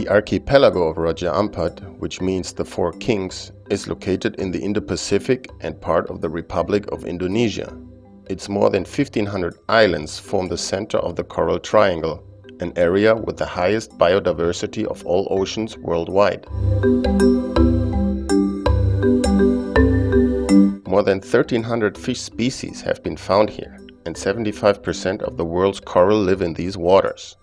The archipelago of Raja Ampat, which means the Four Kings, is located in the Indo-Pacific and part of the Republic of Indonesia. Its more than 1,500 islands form the center of the Coral Triangle, an area with the highest biodiversity of all oceans worldwide. More than 1,300 fish species have been found here, and 75% of the world's coral live in these waters.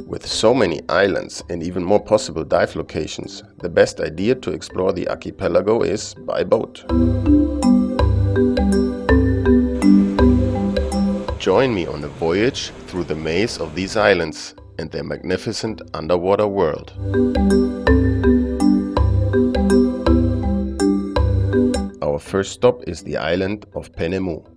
With so many islands and even more possible dive locations, the best idea to explore the archipelago is by boat. Join me on a voyage through the maze of these islands and their magnificent underwater world. Our first stop is the island of Penemu.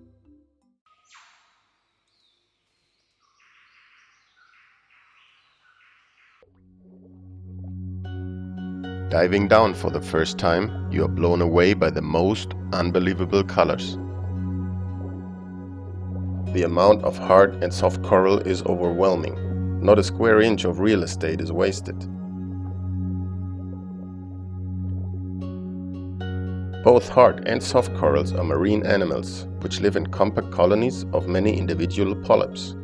Diving down for the first time, you are blown away by the most unbelievable colors. The amount of hard and soft coral is overwhelming. Not a square inch of real estate is wasted. Both hard and soft corals are marine animals, which live in compact colonies of many individual polyps.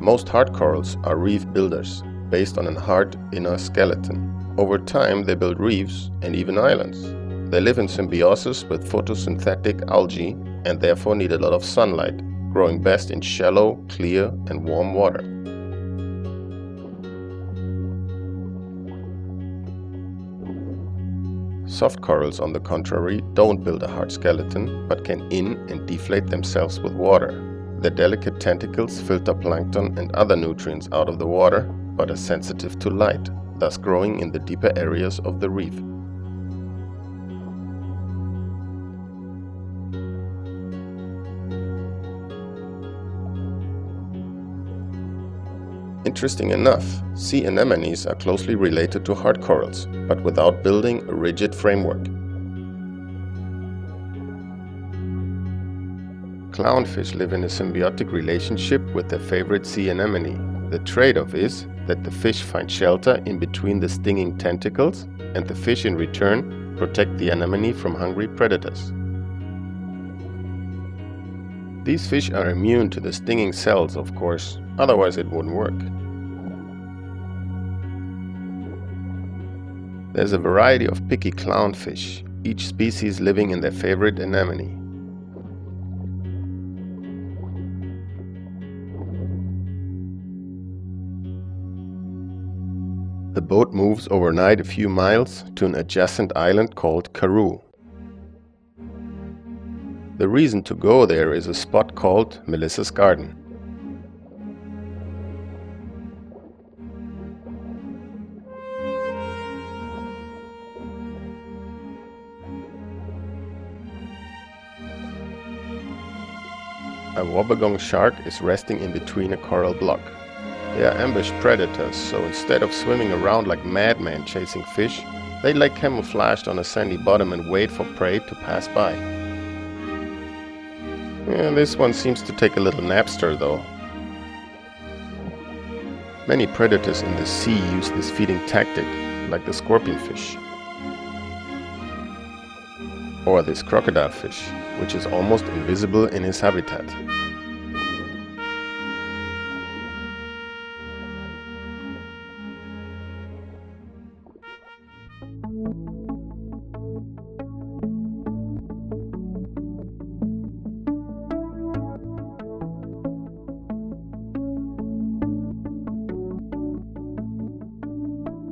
Most hard corals are reef builders, based on a hard inner skeleton. Over time, they build reefs and even islands. They live in symbiosis with photosynthetic algae and therefore need a lot of sunlight, growing best in shallow, clear and warm water. Soft corals, on the contrary, don't build a hard skeleton, but can in and deflate themselves with water. Their delicate tentacles filter plankton and other nutrients out of the water, but are sensitive to light, thus growing in the deeper areas of the reef. Interesting enough, sea anemones are closely related to hard corals, but without building a rigid framework. Clownfish live in a symbiotic relationship with their favorite sea anemone. The trade-off is that the fish find shelter in between the stinging tentacles, and the fish in return protect the anemone from hungry predators. These fish are immune to the stinging cells, of course, otherwise it wouldn't work. There's a variety of picky clownfish, each species living in their favorite anemone. The boat moves overnight a few miles to an adjacent island called Karoo. The reason to go there is a spot called Melissa's Garden. A wobbegong shark is resting in between a coral block. They are ambush predators, so instead of swimming around like madmen chasing fish, they lie camouflaged on a sandy bottom and wait for prey to pass by. This one seems to take a little napster though. Many predators in the sea use this feeding tactic, like the scorpionfish. Or this crocodile fish, which is almost invisible in his habitat.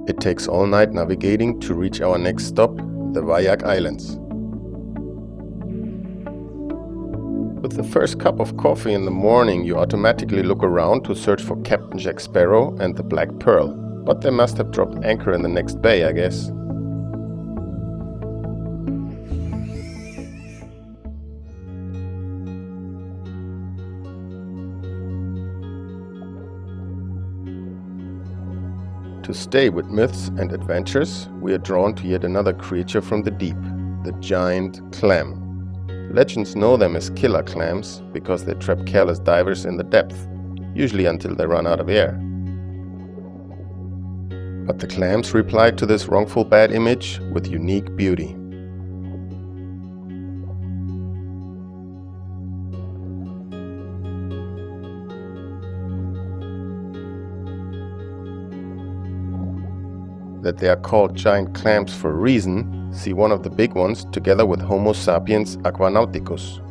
It takes all night navigating to reach our next stop, the Wayak Islands. With the first cup of coffee in the morning, you automatically look around to search for Captain Jack Sparrow and the Black Pearl, but they must have dropped anchor in the next bay, I guess. To stay with myths and adventures, we are drawn to yet another creature from the deep, the giant clam. Legends know them as killer clams because they trap careless divers in the depth, usually until they run out of air. But the clams replied to this wrongful bad image with unique beauty. That they are called giant clams for a reason, see one of the big ones together with Homo sapiens aquanauticus.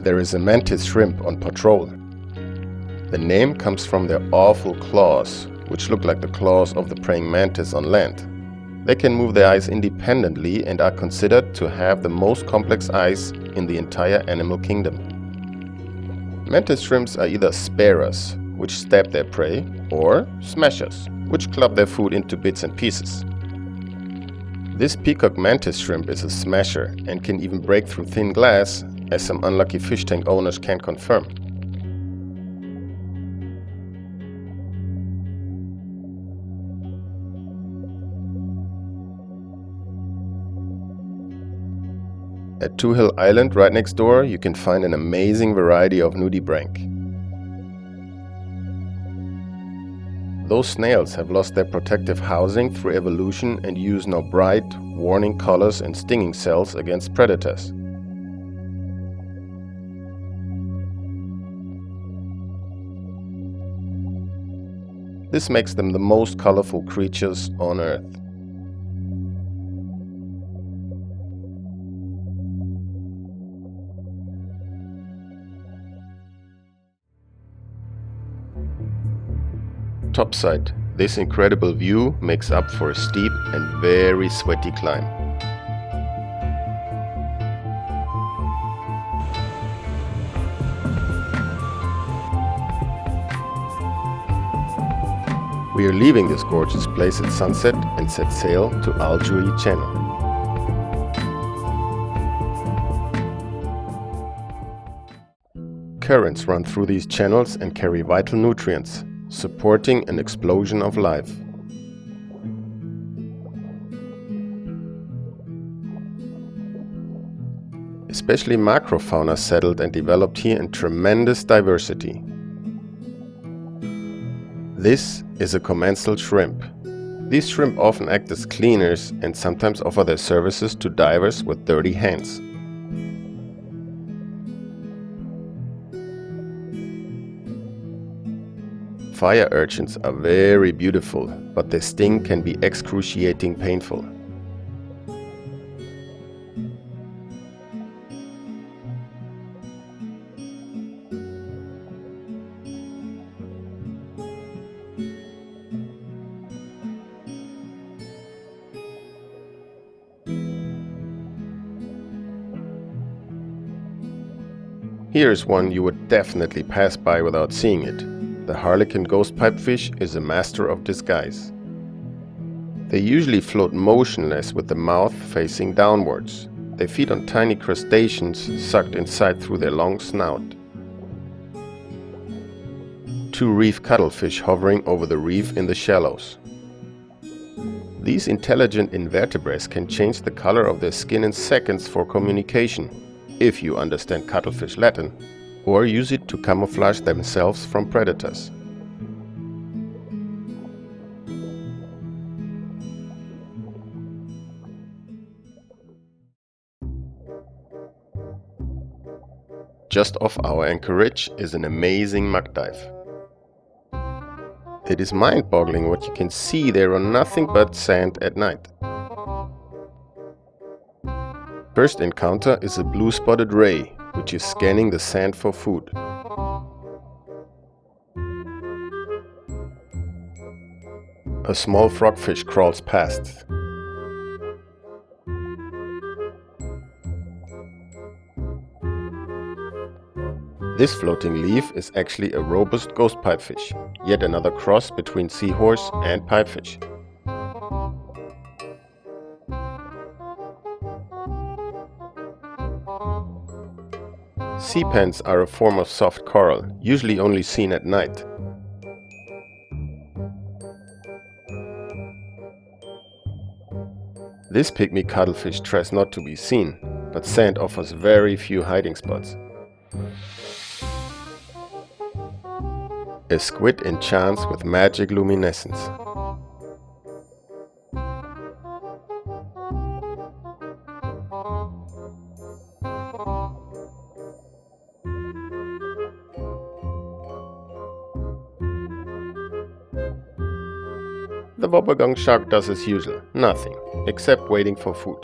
There is a mantis shrimp on patrol. The name comes from their awful claws, which look like the claws of the praying mantis on land. They can move their eyes independently and are considered to have the most complex eyes in the entire animal kingdom. Mantis shrimps are either sparers, which stab their prey, or smashers, which club their food into bits and pieces. This peacock mantis shrimp is a smasher and can even break through thin glass, as some unlucky fish tank owners can confirm. At Two Hill Island, right next door, you can find an amazing variety of nudibranch. Those snails have lost their protective housing through evolution and use now bright, warning colors and stinging cells against predators. This makes them the most colorful creatures on Earth. Topside, this incredible view makes up for a steep and very sweaty climb. We are leaving this gorgeous place at sunset and set sail to Aljuri Channel. Currents run through these channels and carry vital nutrients, supporting an explosion of life. Especially macrofauna settled and developed here in tremendous diversity. This is a commensal shrimp. These shrimp often act as cleaners and sometimes offer their services to divers with dirty hands. Fire urchins are very beautiful, but their sting can be excruciating painful. Here's one you would definitely pass by without seeing it. The harlequin ghost pipefish is a master of disguise. They usually float motionless with the mouth facing downwards. They feed on tiny crustaceans sucked inside through their long snout. Two reef cuttlefish hovering over the reef in the shallows. These intelligent invertebrates can change the color of their skin in seconds for communication, if you understand cuttlefish Latin, or use it to camouflage themselves from predators. Just off our anchorage is an amazing muck dive. It is mind-boggling what you can see there on nothing but sand at night. First encounter is a blue-spotted ray, which is scanning the sand for food. A small frogfish crawls past. This floating leaf is actually a robust ghost pipefish, yet another cross between seahorse and pipefish. Sea pens are a form of soft coral, usually only seen at night. This pygmy cuttlefish tries not to be seen, but sand offers very few hiding spots. A squid enchants with magic luminescence. The wobbegong shark does as usual, nothing, except waiting for food.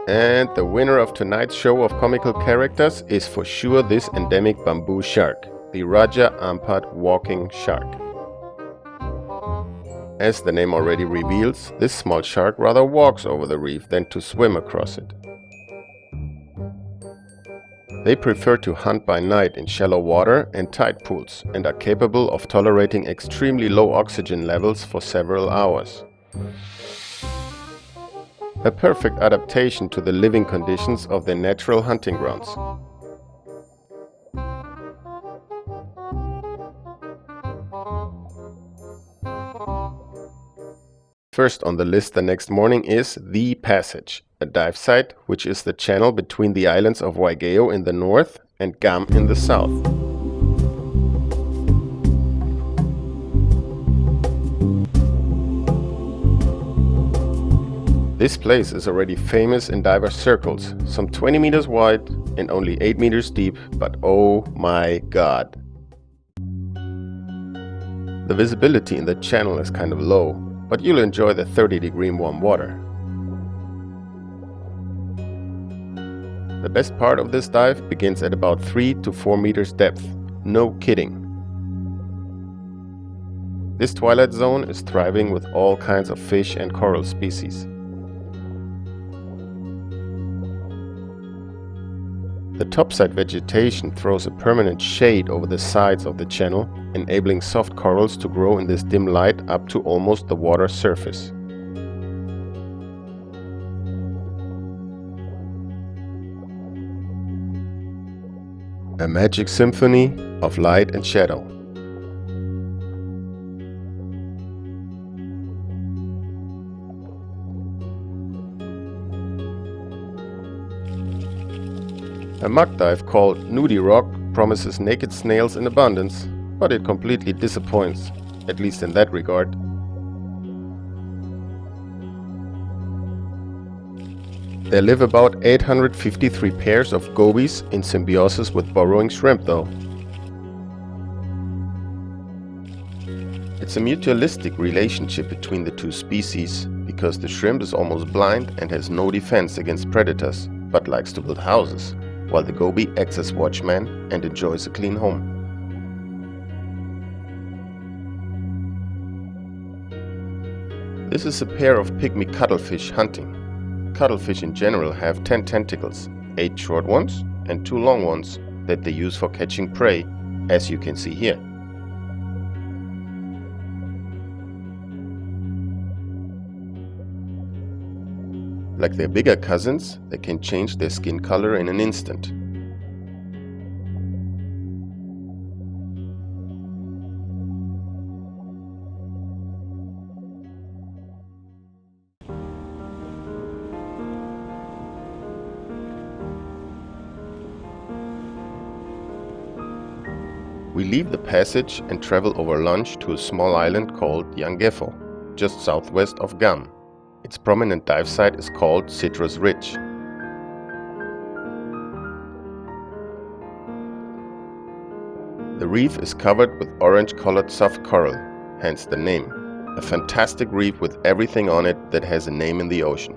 And the winner of tonight's show of comical characters is for sure this endemic bamboo shark, the Raja Ampat walking shark. As the name already reveals, this small shark rather walks over the reef than to swim across it. They prefer to hunt by night in shallow water and tide pools and are capable of tolerating extremely low oxygen levels for several hours. A perfect adaptation to the living conditions of their natural hunting grounds. First on the list the next morning is The Passage, a dive site which is the channel between the islands of Waigeo in the north and Guam in the south. This place is already famous in diver circles, some 20 meters wide and only 8 meters deep, but oh my god. The visibility in the channel is kind of low, but you'll enjoy the 30-degree warm water. The best part of this dive begins at about 3 to 4 meters depth. No kidding. This twilight zone is thriving with all kinds of fish and coral species. The topside vegetation throws a permanent shade over the sides of the channel, enabling soft corals to grow in this dim light up to almost the water surface. A magic symphony of light and shadow. A muck dive called Nudie Rock promises naked snails in abundance, but it completely disappoints, at least in that regard. There live about 853 pairs of gobies in symbiosis with burrowing shrimp though. It's a mutualistic relationship between the two species, because the shrimp is almost blind and has no defense against predators, but likes to build houses, while the goby acts as watchman and enjoys a clean home. This is a pair of pygmy cuttlefish hunting. Cuttlefish in general have 10 tentacles, 8 short ones and 2 long ones that they use for catching prey, as you can see here. Like their bigger cousins, they can change their skin color in an instant. We leave the passage and travel over lunch to a small island called Yangefo, just southwest of Guam. Its prominent dive site is called Citrus Ridge. The reef is covered with orange-colored soft coral, hence the name. A fantastic reef with everything on it that has a name in the ocean.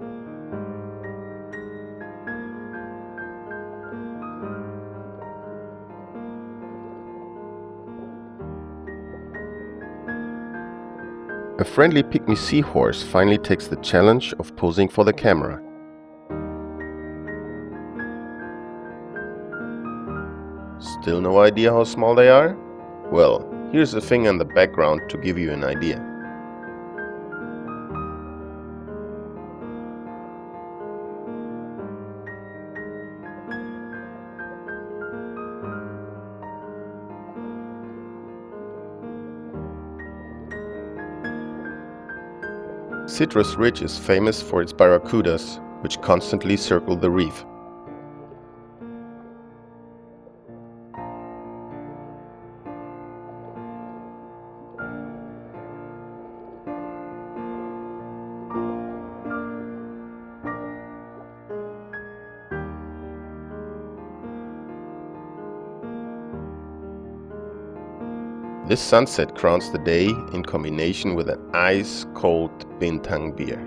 A friendly pygmy seahorse finally takes the challenge of posing for the camera. Still no idea how small they are? Well, here's a thing in the background to give you an idea. Citrus Ridge is famous for its barracudas, which constantly circle the reef. This sunset crowns the day in combination with an ice-cold bintang beer.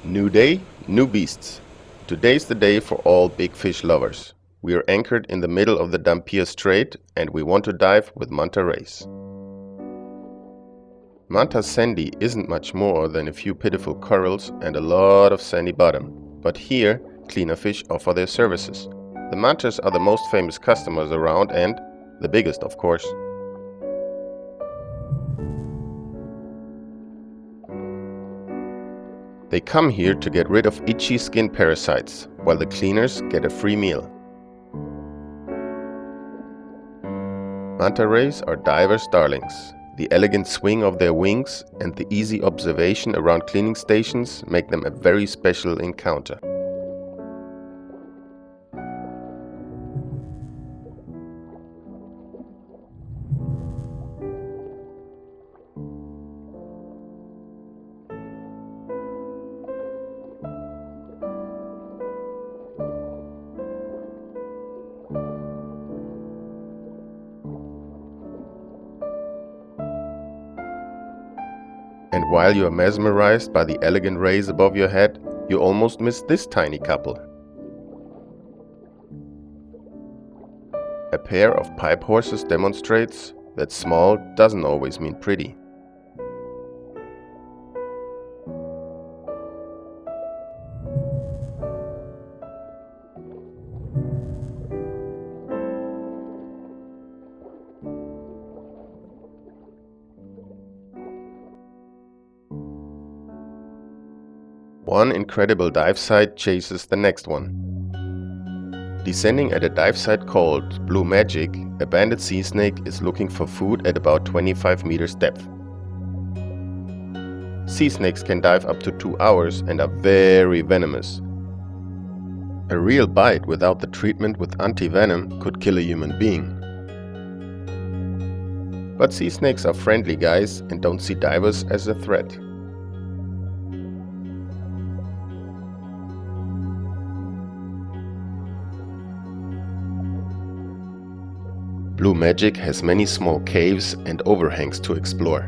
New day, new beasts. Today's the day for all big fish lovers. We are anchored in the middle of the Dampier Strait and we want to dive with manta rays. Manta sandy isn't much more than a few pitiful corals and a lot of sandy bottom, but here cleaner fish offer their services. The mantas are the most famous customers around and the biggest, of course. They come here to get rid of itchy skin parasites, while the cleaners get a free meal. Manta rays are divers' darlings. The elegant swing of their wings and the easy observation around cleaning stations make them a very special encounter. And while you are mesmerized by the elegant rays above your head, you almost miss this tiny couple. A pair of pipe horses demonstrates that small doesn't always mean pretty. One incredible dive site chases the next one. Descending at a dive site called Blue Magic, a banded sea snake is looking for food at about 25 meters depth. Sea snakes can dive up to 2 hours and are very venomous. A real bite without the treatment with anti-venom could kill a human being. But sea snakes are friendly guys and don't see divers as a threat. Blue Magic has many small caves and overhangs to explore.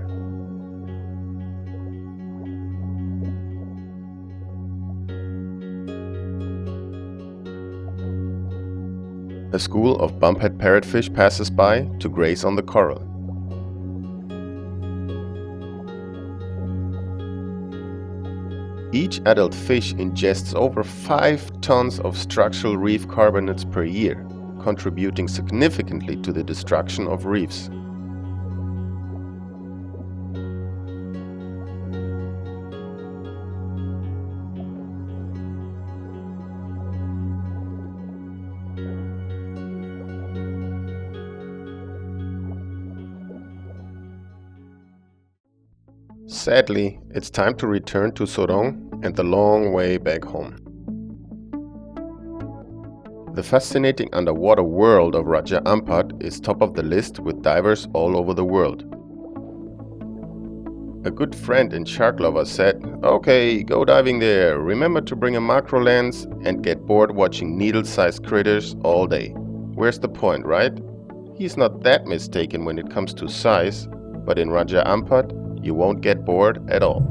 A school of bumphead parrotfish passes by to graze on the coral. Each adult fish ingests over 5 tons of structural reef carbonates per year, contributing significantly to the destruction of reefs. Sadly, it's time to return to Sorong and the long way back home. The fascinating underwater world of Raja Ampat is top of the list with divers all over the world. A good friend and shark lover said, "Okay, go diving there. Remember to bring a macro lens and get bored watching needle-sized critters all day." Where's the point, right? He's not that mistaken when it comes to size, but in Raja Ampat, you won't get bored at all.